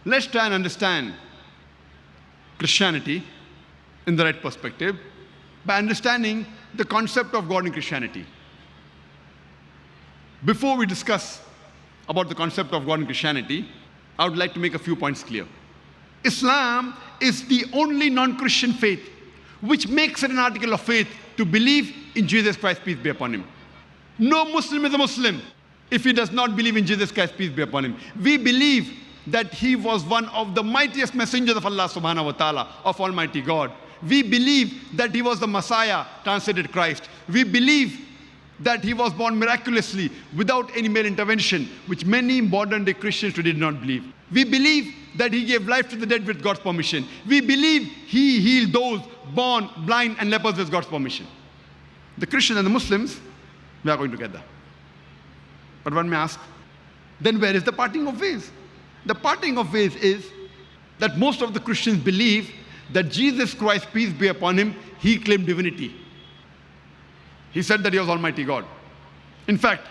Let's try and understand Christianity in the right perspective by understanding the concept of God in Christianity. Before we discuss about the concept of God in Christianity, I would like to make a few points clear. Islam is the only non-Christian faith which makes it an article of faith to believe in Jesus Christ, peace be upon him. No Muslim is a Muslim if he does not believe in Jesus Christ, peace be upon him. We believe that he was one of the mightiest messengers of Allah subhanahu wa ta'ala, of Almighty God. We believe that he was the Messiah, translated Christ. We believe that he was born miraculously without any male intervention, which many modern day Christians today do not believe. We believe that he gave life to the dead with God's permission. We believe he healed those born blind and lepers with God's permission. The Christians and the Muslims, we are going together. But one may ask, then where is the parting of ways? The parting of ways is that most of the Christians believe that Jesus Christ, peace be upon him, he claimed divinity. He said that he was Almighty God. In fact,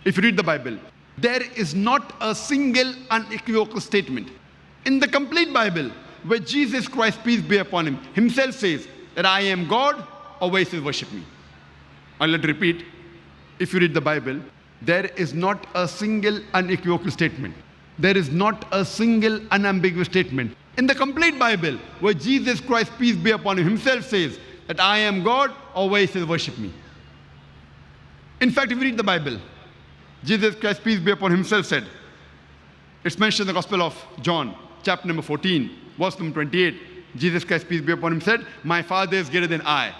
if you read the Bible, there is not a single unequivocal statement in the complete Bible where Jesus Christ, peace be upon him, himself says that I am God, or where he says worship me. I'll let repeat. If you read the Bible, there is not a single unequivocal statement. There is not a single unambiguous statement in the complete Bible where Jesus Christ, peace be upon him, himself says that I am God, or where he says worship me. In fact, if you read the Bible, Jesus Christ, peace be upon him, himself said, it's mentioned in the Gospel of John, chapter number 14, verse number 28. Jesus Christ, peace be upon him, said, my Father is greater than I.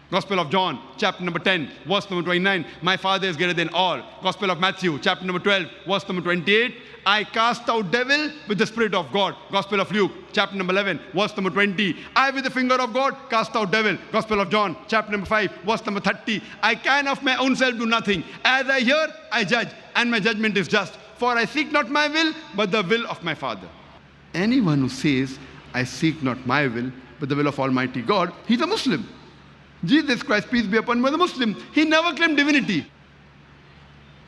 Gospel of John, chapter number 10, verse number 29. My Father is greater than all. Gospel of Matthew, chapter number 12, verse number 28. I cast out devil with the Spirit of God. Gospel of Luke, chapter number 11, verse number 20. I with the finger of God cast out devil. Gospel of John, chapter number 5, verse number 30. I can of my own self do nothing. As I hear, I judge, and my judgment is just. For I seek not my will, but the will of my Father. Anyone who says, I seek not my will, but the will of Almighty God, he's a Muslim. Jesus Christ, peace be upon him, was a Muslim. He never claimed divinity.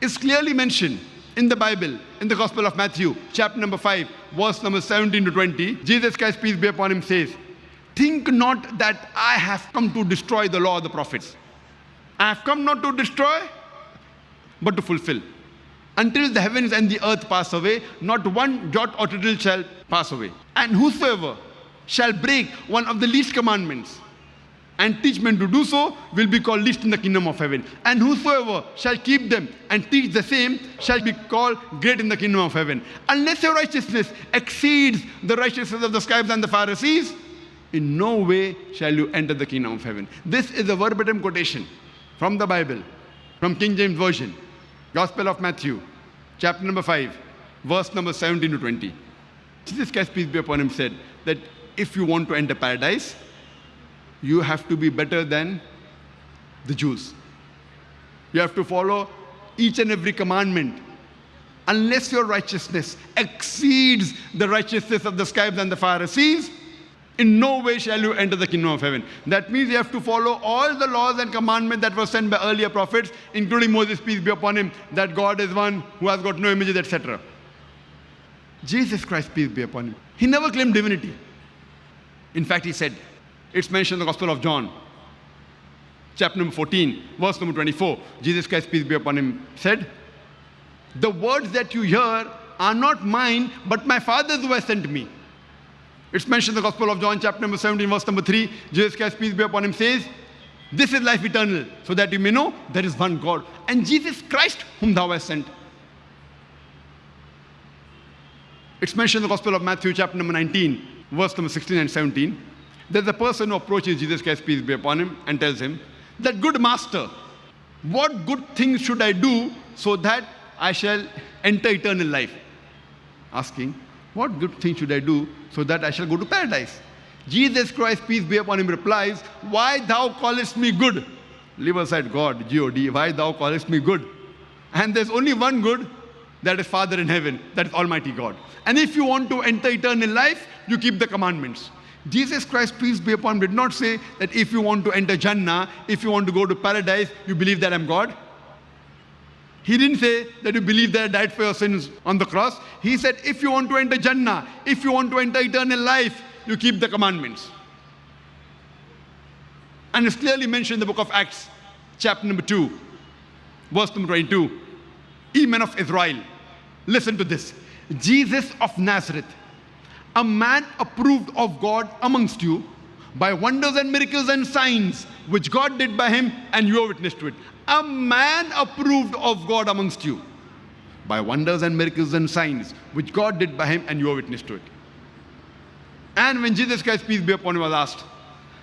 It's clearly mentioned in the Bible, in the Gospel of Matthew, chapter number 5, verse number 17 to 20. Jesus Christ, peace be upon him, says, think not that I have come to destroy the law of the prophets. I have come not to destroy, but to fulfill. Until the heavens and the earth pass away, not one jot or tittle shall pass away. And whosoever shall break one of the least commandments and teach men to do so will be called least in the kingdom of heaven. And whosoever shall keep them and teach the same shall be called great in the kingdom of heaven. Unless your righteousness exceeds the righteousness of the scribes and the Pharisees, in no way shall you enter the kingdom of heaven. This is a verbatim quotation from the Bible, from King James Version, Gospel of Matthew, chapter number 5, verse number 17 to 20. Jesus Christ, peace be upon him, said that if you want to enter paradise, you have to be better than the Jews. You have to follow each and every commandment. Unless your righteousness exceeds the righteousness of the scribes and the Pharisees, in no way shall you enter the kingdom of heaven. That means you have to follow all the laws and commandments that were sent by earlier prophets, including Moses, peace be upon him, that God is one who has got no images, etc. Jesus Christ, peace be upon him, he never claimed divinity. In fact, he said, it's mentioned in the Gospel of John, chapter number 14, verse number 24. Jesus Christ, peace be upon him, said, the words that you hear are not mine, but my Father's who has sent me. It's mentioned in the Gospel of John, chapter number 17, verse number 3. Jesus Christ, peace be upon him, says, this is life eternal, so that you may know there is one God, and Jesus Christ whom thou hast sent. It's mentioned in the Gospel of Matthew, chapter number 19, verse number 16 and 17. There's a person who approaches Jesus Christ, peace be upon him, and tells him that, good master, what good things should I do so that I shall enter eternal life? Asking, what good thing should I do so that I shall go to paradise? Jesus Christ, peace be upon him, replies, why thou callest me good? Leave aside God, G-O-D, why thou callest me good? And there's only one good, that is Father in heaven, that is Almighty God. And if you want to enter eternal life, you keep the commandments. Jesus Christ, peace be upon him, did not say that if you want to enter Jannah, if you want to go to paradise, you believe that I'm God. He didn't say that you believe that I died for your sins on the cross. He said, if you want to enter Jannah, if you want to enter eternal life, you keep the commandments. And it's clearly mentioned in the book of Acts, chapter number 2, verse number 22. Ye men of Israel, listen to this. Jesus of Nazareth, a man approved of God amongst you by wonders and miracles and signs which God did by him, and you are witness to it. A man approved of God amongst you by wonders and miracles and signs which God did by him, and you are witness to it. And when Jesus Christ, peace be upon him, was asked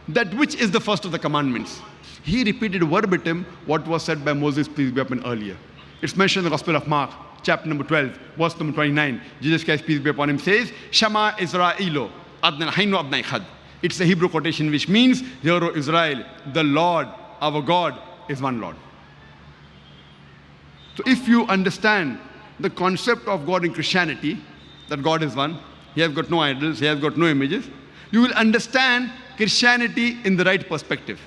that which is the first of the commandments, he repeated verbatim what was said by Moses, peace be upon him, earlier. It's mentioned in the Gospel of Mark, chapter number 12, verse number 29. Jesus Christ, peace be upon him, says, Shema Israelo, Adnan Hainu Adnai Khad. It's a Hebrew quotation which means, Hear, O Israel, the Lord, our God, is one Lord. So if you understand the concept of God in Christianity, that God is one, He has got no idols, He has got no images, you will understand Christianity in the right perspective.